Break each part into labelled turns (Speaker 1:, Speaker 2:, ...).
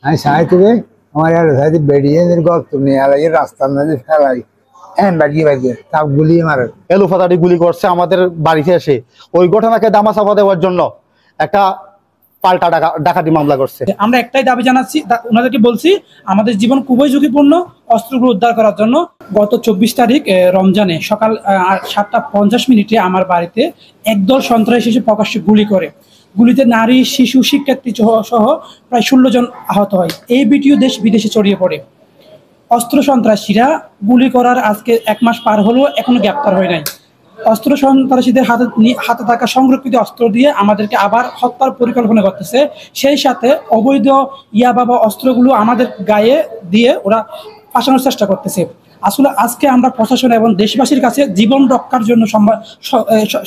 Speaker 1: আমি সাই থেকে আমার সাইডে বেরিয়ে গর্ত নিয়ে আলাই রাস্তার মধ্যে ফেলাই হ্যাঁ বাগিয়ে বাগিয়ে তাপ গুলিয়ে মারে
Speaker 2: এলোপাতাড়ি গুলি করছে আমাদের বাড়িতে এসে। ওই ঘটনাকে দামাচাপা দেওয়ার জন্য একটা পাল্টা ডাকাতি মামলা করছে।
Speaker 3: আমরা একটাই দাবি জানাচ্ছি, ওনাদেরকে বলছি আমাদের জীবন খুবই ঝুঁকিপূর্ণ অস্ত্রগুলো উদ্ধার করার জন্য। গত 24 তারিখ রমজানে সকাল 7:50 আমার বাড়িতে একদল সন্ত্রাসী এসে প্রকাশ্যে গুলি করে। গুলিতে নারী, শিশু, শিক্ষার্থী সহ প্রায় 16 জন আহত হয়। এই ভিডিও দেশ বিদেশে ছড়িয়ে পড়ে। অস্ত্র সন্ত্রাসীরা গুলি করার আজকে 1 মাস পার হলেও এখনো গ্রেপ্তার হয় নাই। অস্ত্র সন্ত্রাসীদের হাতে থাকা সংরক্ষিত অস্ত্র দিয়ে আমাদেরকে আবার হত্যার পরিকল্পনা করতেছে। সেই সাথে অবৈধ ইয়াবা বা অস্ত্রগুলো আমাদের গায়ে দিয়ে ওরা ফাঁসানোর চেষ্টা করতেছে। আসলে আজকে আমরা প্রশাসন এবং দেশবাসীর কাছে জীবন রক্ষার জন্য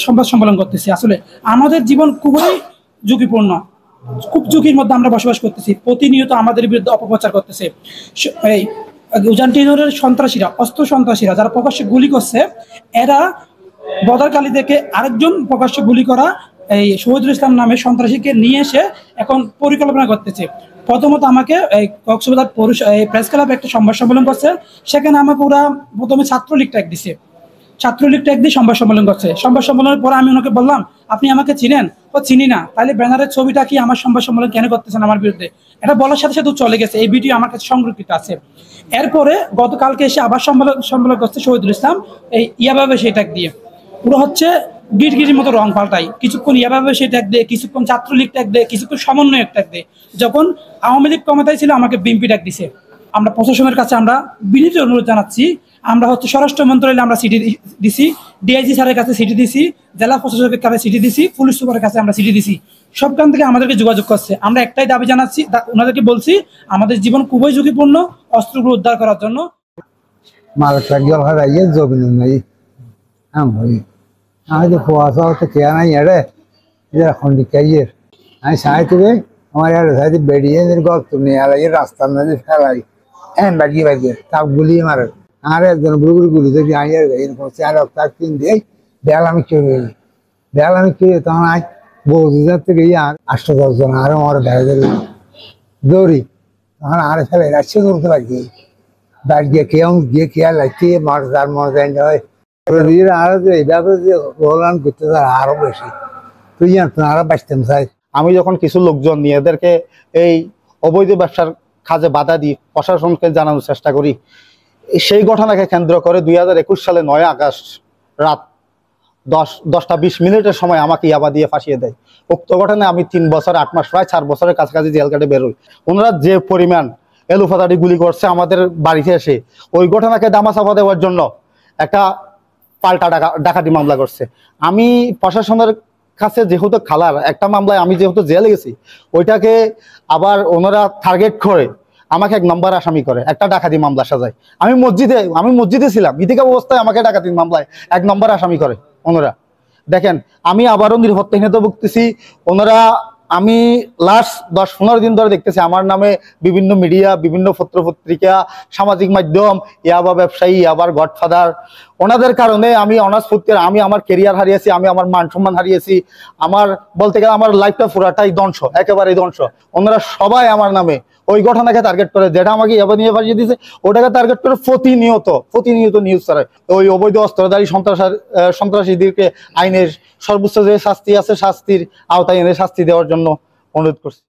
Speaker 3: সংবাদ সম্মেলন করতেছি। আসলে আমাদের জীবন খুবই ঝুঁকিপূর্ণ, খুব ঝুঁকির মধ্যে আমরা বসবাস করতেছি। প্রতিনিয়ত আমাদের বিরুদ্ধে অপপ্রচার করতেছে এই উজান টিনোরের সন্ত্রাসীরা, অস্ত্র সন্ত্রাসীরা যারা প্রকাশ্যে গুলি করছে, এরা বদারকালী থেকে আরেকজন প্রকাশ্যে গুলি করা এই শহীদুল ইসলাম নামে সন্ত্রাসীকে নিয়ে এসে এখন পরিকল্পনা করতেছে। প্রথমত আমাকে এই কক্সবাজার প্রেস ক্লাবে একটা সংবাদ সম্মেলন করছে, সেখানে আমাকে ওরা প্রথমে ছাত্রলীগ ট্যাগ দিছে। ছাত্রলীগ ট্যাগ দিয়ে সংবাদ সম্মেলন করছে। সংবাদ সম্মেলনের পরে আমি ওনাকে বললাম, আপনি আমাকে চিনেন? ও চিনি না। তাহলে ব্যানারের ছবিটা কি আমার সংবাদ সম্মেলন কেন করতেছেন আমার বিরুদ্ধে? এটা বলার সাথে সাথে চলে গেছে। এই ভিডিও আমার কাছে সংরক্ষিত আছে। এরপরে গতকালকে এসে আবার সম্মেলন করছে শহীদুল ইসলাম এই ইয়াভাবে সেই ট্যাগ দিয়ে। পুরো হচ্ছে গিরগিরির মতো রং পাল্টাই। কিছুক্ষণ ইয়াভাবে সেই ট্যাগ দেয়, কিছুক্ষণ ছাত্রলীগ ট্যাগ দেয়, কিছুক্ষণ সমন্বয়ক ট্যাগ দেয়। যখন আওয়ামী লীগ ক্ষমতায় ছিল আমাকে বিএনপি ট্যাগ দিছে। আমরা প্রশাসনের কাছে আমরা বিনীত অনুরোধ জানাচ্ছি, আমরা হচ্ছে স্বরাষ্ট্র মন্ত্রণালয়ে আমরা চিঠি দিছি, ডিআইজি স্যারের কাছে চিঠি দিছি, জেলা প্রশাসকের কাছে চিঠি দিছি, পুলিশ সুপারের কাছে আমরা চিঠি দিছি। সবখান থেকে আমাদেরকে যোগাযোগ করছে। আমরা একটাই দাবি জানাচ্ছি, ওনাদেরকে বলছি আমাদের জীবন খুবই ঝুঁকিপূর্ণ অস্ত্রগুলো উদ্ধার করার জন্য।
Speaker 1: মালটা গেল হারাইয়ে জবিন নাই আমি আমি তো কুয়াশা হতে কেয়া নাই এড়ে এখন দিকাইয়ের আমি সাই থেকে আমার সাইডে বেরিয়ে গর্ত নিয়ে আলাই রাস্তার মধ্যে ফেলাই হ্যাঁ বাগিয়ে বাগিয়ে তাপ গুলিয়ে মারে আর একজন বুড়ি গুলি দেখি আমি আর রক্তার কিন দিয়ে দেয়াল আমি কেউ দেয়াল আমি কেউ তখন আজ বৌদিদার থেকে আর 8-10 জন আরো আমার বেড়া দৌড়ি তখন আর ফেলে রাখছে দৌড়তে লাগি বাড়ি গিয়ে কেউ গিয়ে খেয়াল লাগছে মর্যাদার মর্যাদা হয় আরো যে এইভাবে যে কল্যাণ করতে আরো বেশি তুই জানতো আরো বাঁচতাম চাই।
Speaker 2: আমি যখন কিছু লোকজন নিয়ে এদেরকে এই অবৈধ ব্যবসার কাজে বাধা দিই, প্রশাসনকে জানানোর চেষ্টা করি, সেই ঘটনাকে কেন্দ্র করে 2021 সালে 9 আগস্ট রাত 10:20 সময় আমাকে ইয়াবা দিয়ে ফাঁসিয়ে দেয়। উক্ত ঘটনায় আমি 3 বছর 8 মাস প্রায় 4 বছরের কাছাকাছি জেল কাটে বেরোই। ওনারা যে পরিমাণ এলোপাতাড়ি গুলি করছে আমাদের বাড়িতে এসে, ওই ঘটনাকে দামাচাপা দেওয়ার জন্য একটা পাল্টা ডাকাতি মামলা করছে। আমি প্রশাসনের কাছে যেহেতু খালার একটা মামলায় আমি যেহেতু জেলে গেছি, ওইটাকে আবার ওনারা টার্গেট করে আমাকে 1 নম্বর আসামি করে একটা ডাকাতি মামলা সাজায়। আমি মসজিদে ছিলাম, ইতিকা অবস্থায় আমাকে ডাকাতি মামলায় 1 নম্বর আসামি করে ওনারা। দেখেন আমি আবারও নিরাপত্তাহীনতা ভুগতেছি। ওনারা আমি লাস্ট 10-15 দিন ধরে দেখতেছি আমার নামে বিভিন্ন মিডিয়া, বিভিন্ন পত্রপত্রিকা, সামাজিক মাধ্যম, ইয়াবা ব্যবসায়ী, ইয়াবার গডফাদার, ওনাদের কারণে আমি আমি আমার কেরিয়ার হারিয়েছি, আমি আমার মান সম্মান হারিয়েছি। আমার বলতে গেলে আমার লাইফটা পুরাটাই ধ্বংস, একেবারেই ধ্বংস। ওনারা সবাই আমার নামে ওই ঘটনাকে টার্গেট করে, যেটা আমাকে ইয়াবা নিয়ে ফাঁসিয়ে দিয়েছে ওটাকে টার্গেট করে প্রতিনিয়ত নিউজ ছাড়ে। ওই অবৈধ অস্ত্রধারী সন্ত্রাসীদেরকে আইনের সর্বোচ্চ যে শাস্তি আছে শাস্তির আওতায় এনে শাস্তি দেওয়ার জন্য অনুরোধ করছি।